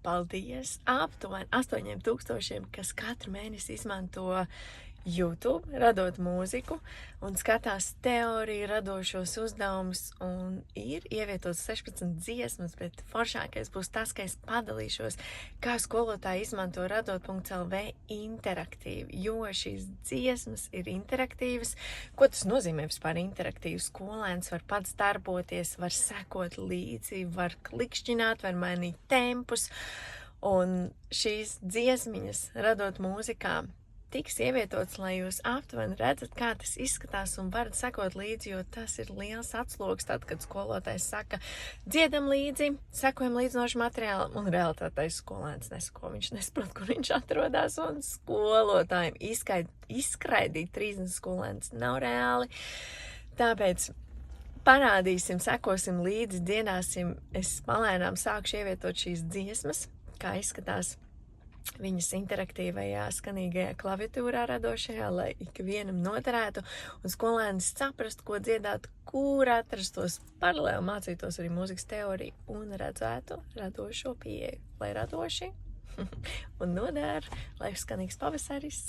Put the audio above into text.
Paldies aptuveni 8000, kas katru mēnesi izmanto YouTube, radot mūziku un skatās teoriju, radošos uzdevumus un ir ievietots 16 dziesmas, bet foršākais būs tas, ka es padalīšos, kā skolotāji izmanto radot.lv interaktīvi, jo šīs dziesmas ir interaktīvas. Ko tas nozīmē vispār interaktīvi? Skolēns var pats darboties, var sekot līdzi, var klikšķināt, var mainīt tempus, un šīs dziesmiņas radot mūzikā tiks ievietots, lai jūs aptuveni redzat, kā tas izskatās un varat sekot līdzi, jo tas ir liels atslogs tad, kad skolotājs saka, dziedam līdzi, sekojam līdzinošu materiālu, un realitātais skolēns nesako, viņš nesaprot, kur viņš atrodas, un skolotājiem izskraidīt 30 skolēns nav reāli. Tāpēc parādīsim, sekosim līdzi, dziedāsim, es palēnām sākšu ievietot šīs dziesmas, kā izskatās viņas interaktīvajā, skanīgajā klaviatūrā radošajā, lai ikvienam noderētu un skolēnis saprast, ko dziedāt, kur atrastos, paralēli mācītos arī mūzikas teoriju un redzētu radošo pieeju, lai radoši un noder, lai skanīgs pavasaris.